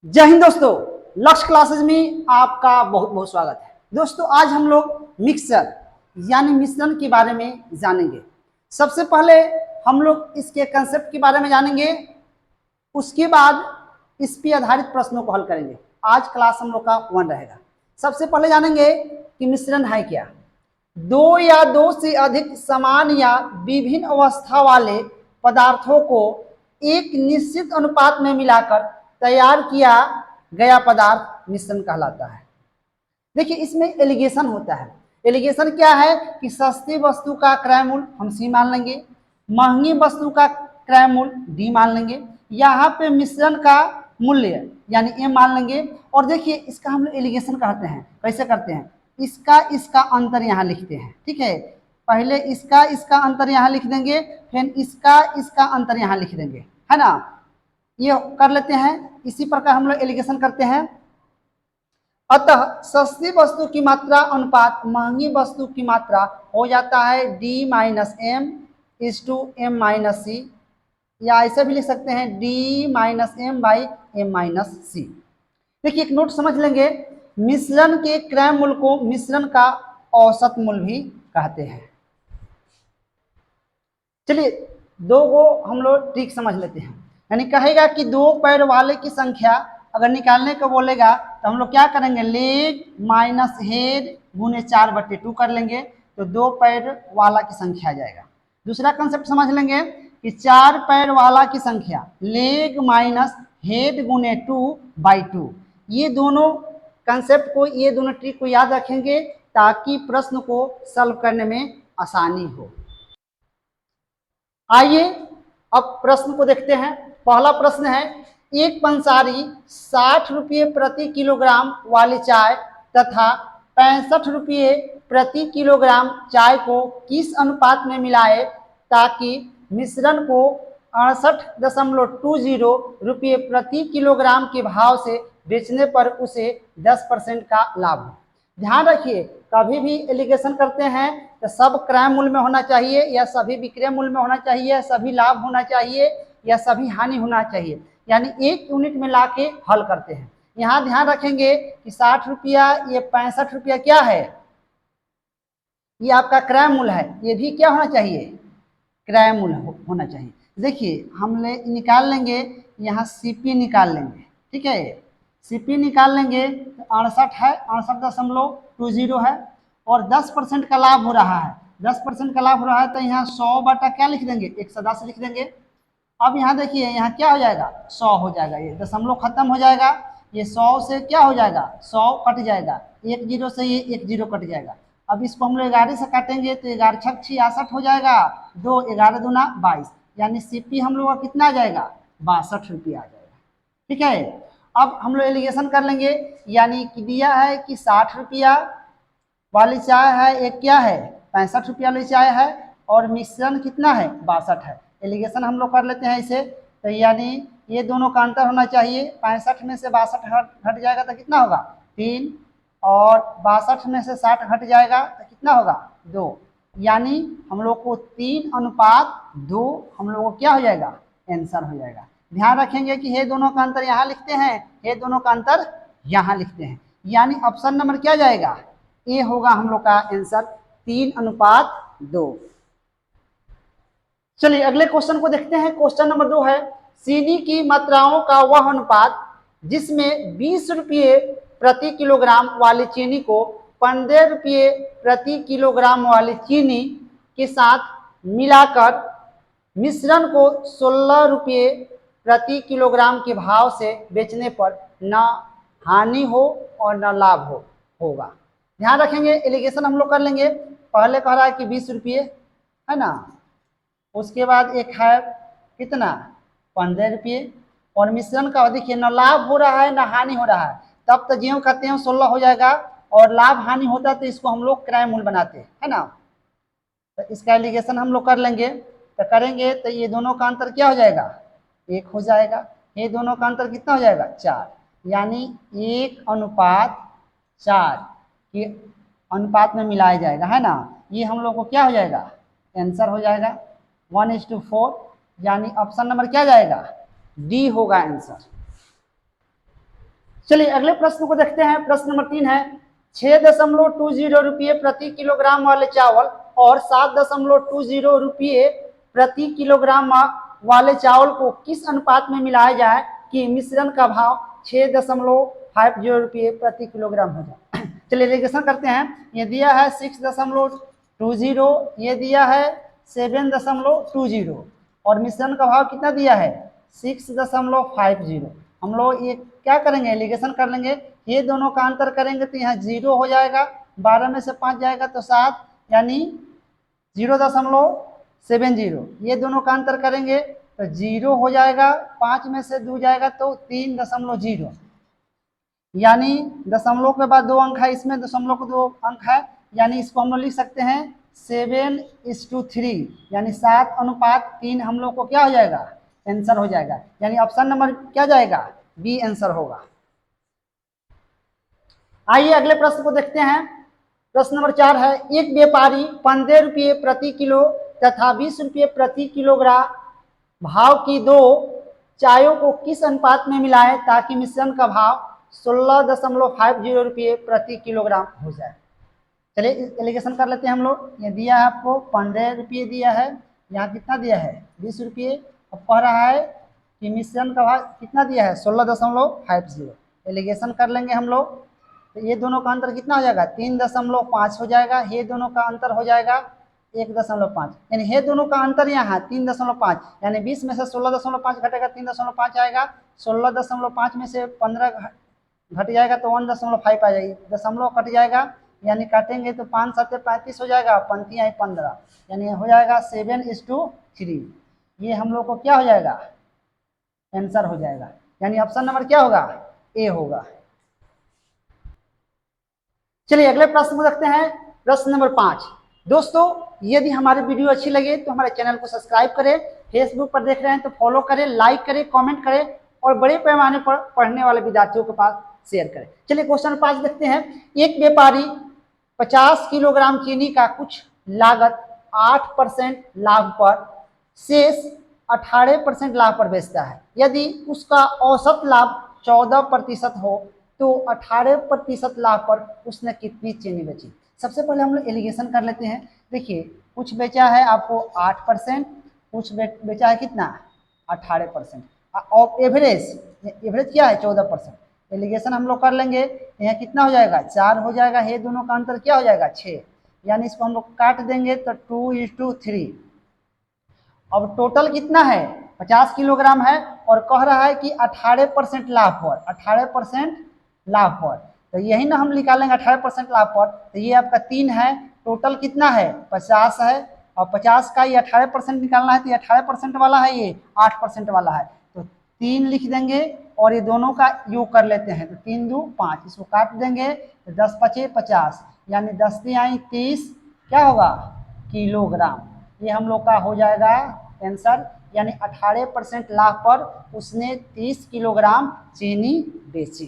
जय हिंद दोस्तों, लक्ष्य क्लासेज में आपका बहुत बहुत स्वागत है। दोस्तों आज हम लोग मिक्सचर यानी मिश्रण के बारे में जानेंगे। सबसे पहले हम लोग इसके कंसेप्ट के बारे में जानेंगे, उसके बाद इस पे आधारित प्रश्नों को हल करेंगे। आज क्लास हम लोग का 1 रहेगा। सबसे पहले जानेंगे कि मिश्रण है क्या। दो या दो से अधिक समान या विभिन्न अवस्था वाले पदार्थों को एक निश्चित अनुपात में मिलाकर तैयार किया गया पदार्थ मिश्रण कहलाता है। देखिए इसमें एलिगेशन होता है। एलिगेशन क्या है कि सस्ती वस्तु का क्रय मूल्य हम सी मान लेंगे, महंगी वस्तु का क्रय मूल्य डी मान लेंगे, यहाँ पे मिश्रण का मूल्य यानी ए मान लेंगे। और देखिए इसका हम लोग एलिगेशन कहते हैं। कैसे करते हैं, इसका अंतर यहाँ लिखते हैं। ठीक है, पहले इसका अंतर यहाँ लिख देंगे, फिर इसका अंतर यहाँ लिख देंगे, है ना। ये कर लेते हैं। इसी प्रकार हम लोग एलिगेशन करते हैं। अतः सस्ती वस्तु की मात्रा अनुपात महंगी वस्तु की मात्रा हो जाता है D minus M is to M minus C, या ऐसे भी लिख सकते हैं D minus M by M minus C. देखिए एक नोट समझ लेंगे, मिश्रण के क्रय मूल्य को मिश्रण का औसत मूल्य भी कहते हैं। चलिए दो को हम लोग ट्रिक समझ लेते हैं। यानी कहेगा कि दो पैर वाले की संख्या अगर निकालने को बोलेगा तो हम लोग क्या करेंगे, लेग माइनस हेड गुने 4/2 कर लेंगे तो दो पैर वाला की संख्या आ जाएगा। दूसरा कंसेप्ट समझ लेंगे कि 4 पैर वाला की संख्या लेग माइनस हेड गुने 2/2। ये दोनों कंसेप्ट को, ये दोनों ट्रिक को याद रखेंगे ताकि प्रश्न को सॉल्व करने में आसानी हो। आइए अब प्रश्न को देखते हैं। पहला प्रश्न है, एक पंसारी 60 रुपये प्रति किलोग्राम वाली चाय तथा 65 रुपये प्रति किलोग्राम चाय को किस अनुपात में मिलाए ताकि मिश्रण को 68.20 रुपये प्रति किलोग्राम के भाव से बेचने पर उसे 10% का लाभ हो। ध्यान रखिए, कभी भी एलिगेशन करते हैं तो सब क्रय मूल्य में होना चाहिए, या सभी विक्रय मूल्य में होना चाहिए, सभी लाभ होना चाहिए, या सभी हानि होना चाहिए। यानी एक यूनिट में लाके हल करते हैं। यहाँ ध्यान रखेंगे कि 60 रुपया, ये 65 रुपया क्या है, ये आपका क्रय मूल्य है। ये भी क्या होना चाहिए, क्रय मूल्य होना चाहिए। देखिए हम निकाल लेंगे, यहाँ सीपी निकाल लेंगे। ठीक है, सीपी निकाल लेंगे तो 68 है, 68.20 है, और 10% का लाभ हो रहा है। 10% का लाभ हो रहा है तो यहाँ 100 बटा क्या लिख देंगे, 110 लिख देंगे। अब यहाँ देखिए यहाँ क्या हो जाएगा, 100 हो जाएगा। ये दशमलव खत्म हो जाएगा, ये 100 से क्या हो जाएगा, 100 कट जाएगा, 1 0 से ये 1 0 कट जाएगा। अब इसको हम लोग 11 से काटेंगे तो 11 6 66 हो जाएगा, 2 11 दूना 22, यानी सीपी हम लोग का कितना आ जाएगा, 62 रुपया आ जाएगा। ठीक है, अब हम लोग एलिगेशन कर लेंगे। यानी कि दिया है कि 60 रुपया वाली चाय है, एक क्या है 65 रुपया वाली चाय है, और मिश्रण कितना है 62 है। एलिगेशन हम लोग कर लेते हैं इसे। तो यानी ये दोनों का अंतर होना चाहिए, 65 में से 62 हट जाएगा तो कितना होगा 3, और 62 में से 60 हट जाएगा तो कितना होगा 2। यानी हम लोग को 3:2 हम लोग को क्या हो जाएगा, आंसर हो जाएगा। ध्यान रखेंगे कि ये दोनों का अंतर यहाँ लिखते हैं, ये दोनों का अंतर यहाँ लिखते हैं। यानी ऑप्शन नंबर क्या जाएगा, ये होगा हम लोग का आंसर 3:2। चलिए अगले क्वेश्चन को देखते हैं। क्वेश्चन नंबर 2 है, चीनी की मात्राओं का वह अनुपात जिसमें 20 रुपये प्रति किलोग्राम वाली चीनी को 15 रुपये प्रति किलोग्राम वाली चीनी के साथ मिलाकर मिश्रण को 16 रुपये प्रति किलोग्राम के भाव से बेचने पर न हानि हो और न लाभ होगा। ध्यान रखेंगे, एलिगेशन हम लोग कर लेंगे। पहले कह रहा है कि 20 रुपये है ना, उसके बाद एक है कितना 15 रुपये, और मिश्रण का देखिए न लाभ हो रहा है न हानि हो रहा है, तब तो ज्यों कहते हैं 16 हो जाएगा, और लाभ हानि होता है तो इसको हम लोग क्रय मूल्य बनाते हैं, है ना। तो इसका एलिगेशन हम लोग कर लेंगे। तो करेंगे तो ये दोनों का अंतर क्या हो जाएगा, 1 हो जाएगा। ये दोनों का अंतर कितना हो जाएगा 4, यानी 1:4 के अनुपात में मिलाया जाएगा, है ना। ये हम लोग को क्या हो जाएगा, आंसर हो जाएगा 1:4, यानी ऑप्शन नंबर क्या जाएगा, डी होगा आंसर। चलिए अगले प्रश्न को देखते हैं। प्रश्न नंबर 3 है 6.20 रुपये प्रति किलोग्राम वाले चावल और 7.20 रुपये प्रति किलोग्राम वाले चावल को किस अनुपात में मिलाया जाए कि मिश्रण का भाव 6.50 रुपये प्रति किलोग्राम हो जाए। चलिए एलिगेशन करते हैं। ये दिया है 6.20, ये दिया है 7.20 और मिश्रण का भाव कितना दिया है 6.50। हम लोग ये क्या करेंगे एलिगेशन कर लेंगे। ये दोनों का अंतर करेंगे तो यहाँ 0 हो जाएगा, 12 में से 5 जाएगा तो 7, यानी 0.70। ये दोनों का अंतर करेंगे तो 0 हो जाएगा, 5 में से 2 जाएगा तो 3.0, यानी दशमलव के बाद 2 अंक है, इसमें दशमलव के 2 अंक है, यानी इसको हम लोग लिख सकते हैं 7:3, यानी 7:3 हम लोग को क्या हो जाएगा आंसर हो जाएगा, यानी ऑप्शन नंबर क्या जाएगा बी आंसर होगा। आइए अगले प्रश्न को देखते हैं। प्रश्न नंबर 4 है एक व्यापारी 15 रुपये प्रति किलो तथा 20 रुपये प्रति किलोग्राम भाव की 2 चायों को किस अनुपात में मिलाएं ताकि मिश्रण का भाव 16.50 रुपये प्रति किलोग्राम हो जाए। चलिए एलिगेशन कर लेते हैं हम लोग। ये दिया है आपको 15 रुपये दिया है, यहाँ कितना दिया है 20 रुपये। अब कह रहा है कि मिश्रण का भाव कितना दिया है 16.50। एलिगेशन कर लेंगे हम लोग तो ये दोनों का अंतर कितना हो जाएगा 3.5 हो जाएगा, ये दोनों का अंतर हो जाएगा 1.5, यानी ये दोनों का अंतर यहाँ 3.5, यानी 20 में से 16.5 घटेगा 3.5 आएगा, 16.5 में से 15 घट जाएगा तो 1.5 आ जाएगी, दशमलव कट जाएगा, यानी काटेंगे तो 5 7 35 हो जाएगा, पंक्ति आई 15, यानी हो जाएगा 7:3। ये हम लोग को क्या हो जाएगा आंसर हो जाएगा, यानी ऑप्शन नंबर क्या होगा ए होगा। चलिए अगले प्रश्न को देखते हैं। प्रश्न नंबर 5। दोस्तों यदि हमारी वीडियो अच्छी लगे तो हमारे चैनल को सब्सक्राइब करें, फेसबुक पर देख रहे हैं तो फॉलो करें, लाइक करें, कमेंट करें और बड़े पैमाने पर पढ़ने वाले विद्यार्थियों के पास शेयर करें। चलिए क्वेश्चन 5 देखते हैं। एक व्यापारी 50 किलोग्राम चीनी का कुछ लागत 8% लाभ पर शेष 18% लाभ पर बेचता है। यदि उसका औसत लाभ 14% हो तो 18% लाभ पर उसने कितनी चीनी बेची। सबसे पहले हम लोग एलिगेशन कर लेते हैं। देखिए कुछ बेचा है आपको 8%, कुछ बेचा है कितना 18%, और एवरेज क्या है 14%। एलिगेशन हम लोग कर लेंगे, यहाँ कितना हो जाएगा 4 हो जाएगा, ये दोनों का अंतर क्या हो जाएगा 6, यानी इसको हम लोग काट देंगे तो 2:3। अब टोटल कितना है 50 किलोग्राम है और कह रहा है कि 18% लाभ पर, 18% लाभ पर, तो यही ना हम निकालेंगे 18% लाभ पर, तो ये आपका 3 है, टोटल कितना है 50 है, और 50 का ये 18% निकालना है तो ये 18% वाला है, ये 8% वाला है, तो 3 लिख देंगे और ये दोनों का योग कर लेते हैं तो 3 2 5, इसको काट देंगे तो 10 5 50, यानी 10 3 30 क्या होगा किलोग्राम। ये हम लोग का हो जाएगा आंसर, यानी 18% लाभ पर उसने 30 किलोग्राम चीनी बेची।